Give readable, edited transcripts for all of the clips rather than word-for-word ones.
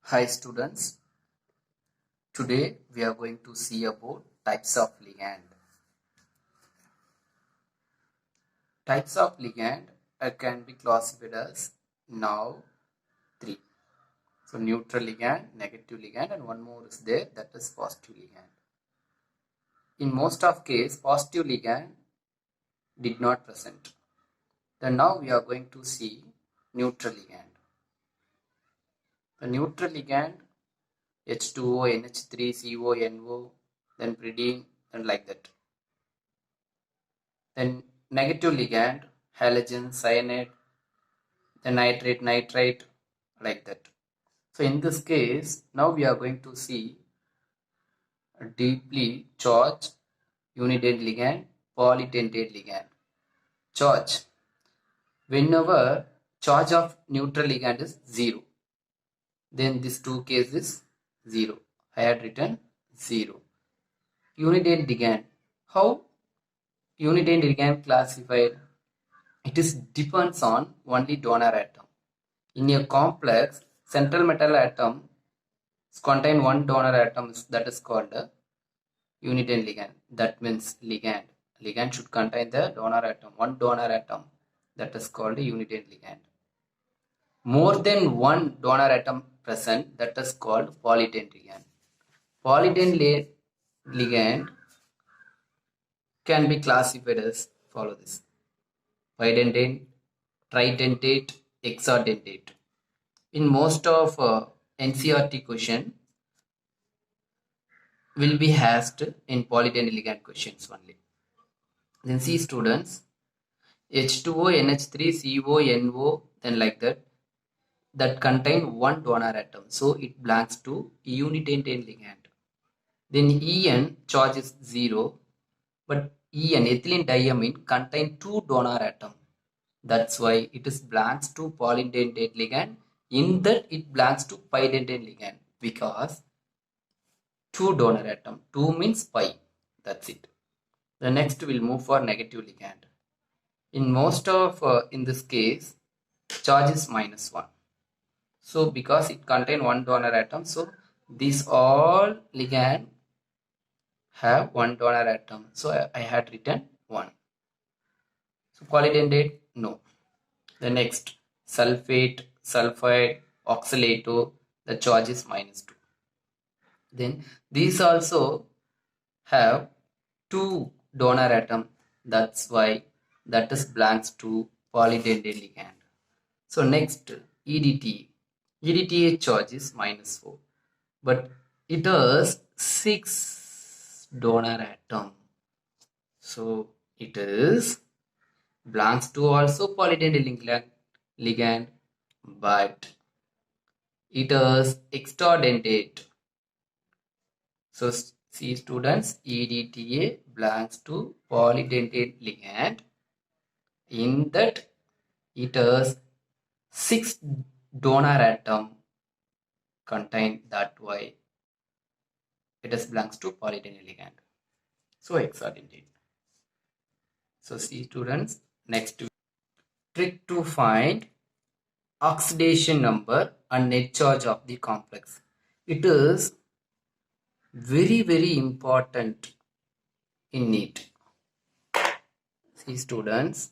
Hi students, today we are going to see about types of ligand. Types of ligand can be classified as now three. So neutral ligand, negative ligand, and one more is there, that is positive ligand. In most of case, positive ligand did not present. Then now we are going to see neutral ligand. The neutral ligand H2O, NH3, CO, NO, then pyridine, and like that. Then negative ligand, halogen, cyanide, then nitrate, nitrite, like that. So in this case, now we are going to see a deeply charged unidentate ligand, polydentate ligand. Charge. Whenever charge of neutral ligand is 0, then this two cases 0. I had written 0. Unidentate ligand. How unidentate ligand classified? It is depends on only donor atom. In a complex, central metal atom contain one donor atom that is called unidentate ligand. That means ligand. Ligand should contain the donor atom, one donor atom, that is called unidentate ligand. More than one donor atom present, that is called polydentate ligand. Polydentate ligand can be classified as follow this: bidentate, tridentate, hexadentate. In most of NCERT question will be asked in polydentate ligand questions only. Then see students, H2O, NH3, CO, NO, then like that, that contain one donor atom. So it belongs to unidentate ligand. Then En charge is 0, but En, ethylene diamine, contain two donor atom. That's why it is belongs to polydentate ligand. In that it belongs to bidentate ligand because two donor atom. 2 means pi. That's it. The next we'll move for negative ligand. In most of, in this case, charge is -1. So because it contain one donor atom, so these all ligand have one donor atom. So I had written 1. So polydentate, no. The next, sulfate, sulfide, oxalato, the charge is -2. Then these also have two donor atom. That's why that is belongs to polydentate ligand. So next, EDTA. EDTA charge is -4, but it has 6 donor atom. So it is belongs to also polydentate ligand, but it has extradentate. So see students, EDTA belongs to polydentate ligand. In that it has 6 donor atom contain, that why it is belongs to polydentate ligand. So hexadentate. So see students, next trick to find oxidation number and net charge of the complex. It is very important in NEET. See students,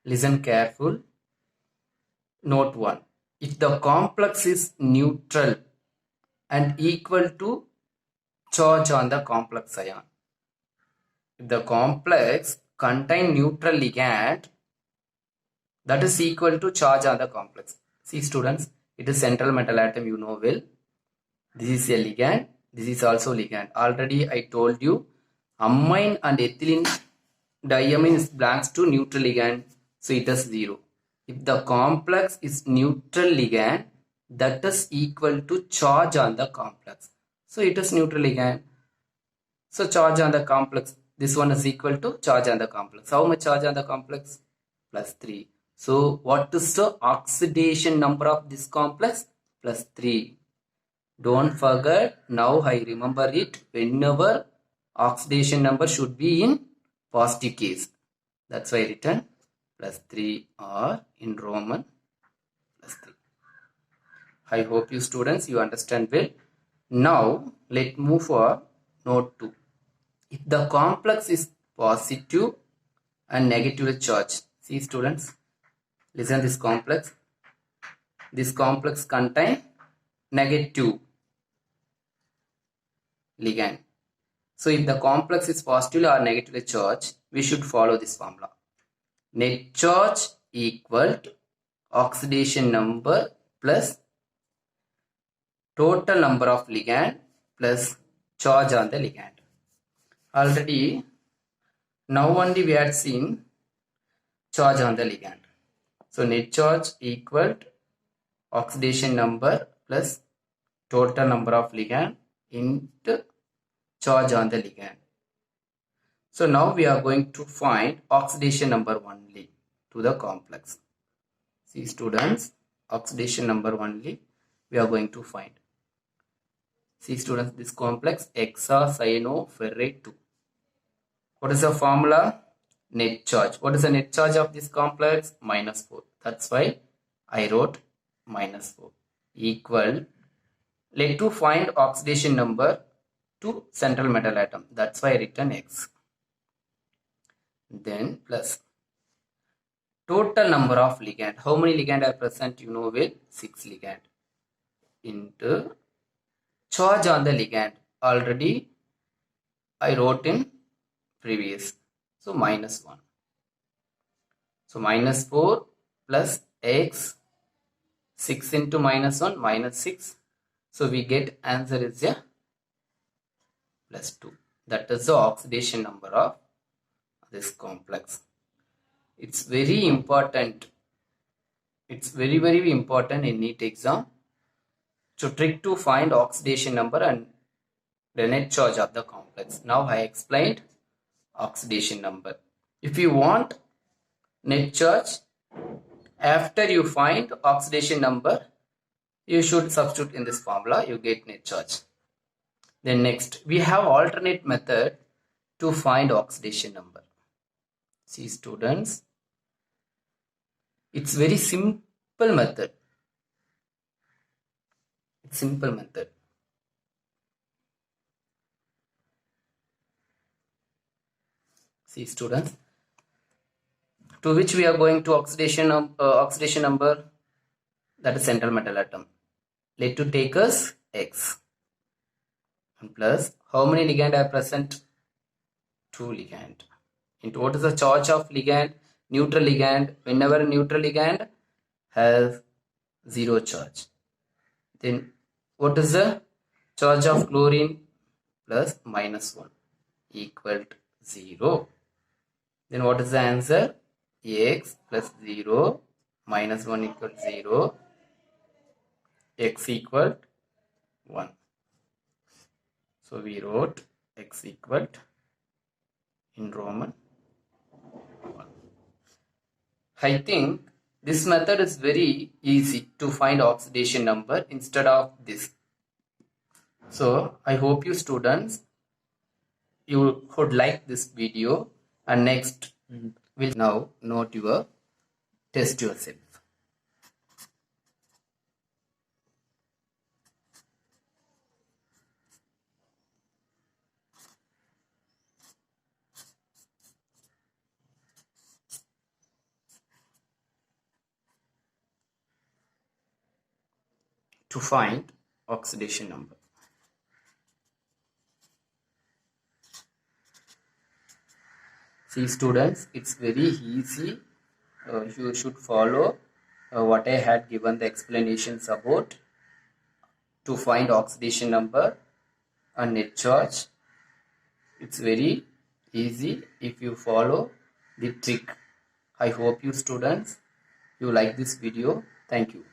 listen careful. Note 1. If the complex is neutral and equal to charge on the complex ion. If the complex contain neutral ligand, that is equal to charge on the complex. See students, it is central metal atom, you know well. This is a ligand, this is also ligand. Already I told you, amine and ethylene diamine belongs to neutral ligand, so it is 0. If the complex is neutral ligand, that is equal to charge on the complex. So it is neutral ligand. So charge on the complex, this one is equal to charge on the complex. How much charge on the complex? +3. So what is the oxidation number of this complex? +3. Don't forget, now I remember it, whenever oxidation number should be in positive case. That's why I written +3 or in Roman +3. I hope you students you understand well. Now let's move for note 2. If the complex is positive and negatively charged, see students, listen this complex. This complex contain negative ligand. So if the complex is positively or negatively charged, we should follow this formula. Net charge equal to oxidation number plus total number of ligand plus charge on the ligand. Already now only we had seen charge on the ligand. So net charge equal to oxidation number plus total number of ligand into charge on the ligand. So now we are going to find oxidation number only to the complex. See students, oxidation number only we are going to find. See students, this complex hexacyanoferrate 2. What is the formula? Net charge. What is the net charge of this complex? -4. That's why I wrote -4 equal. Let to find oxidation number to central metal atom. That's why I written X. Then plus total number of ligand. How many ligand are present? You know well, 6 ligand into charge on the ligand. Already I wrote in previous. So -1. So -4 plus X, 6 into -1 -6. So we get answer is a +2. That is the oxidation number of this complex. It's very important. It's very important in NEET exam to trick to find oxidation number and the net charge of the complex. Now I explained oxidation number. If you want net charge, after you find oxidation number, you should substitute in this formula, you get net charge. Then next, we have alternate method to find oxidation number. See students, it's very simple method. It's simple method. See students, to which we are going to oxidation number, that is central metal atom. Let to take us X and plus how many ligand are present? 2 ligand. Into what is the charge of ligand? Neutral ligand. Whenever neutral ligand has 0 charge. Then what is the charge of chlorine? Plus -1 equal to 0. Then what is the answer? X plus 0 -1 equal to 0. X equal 1. So we wrote X equal in Roman 1. I think this method is very easy to find oxidation number instead of this. So I hope you students you would like this video, and next will now note your test yourself. To find oxidation number. See students, it's very easy. You should follow what I had given the explanations about to find oxidation number and net charge. It's very easy if you follow the trick. I hope you students you like this video. Thank you.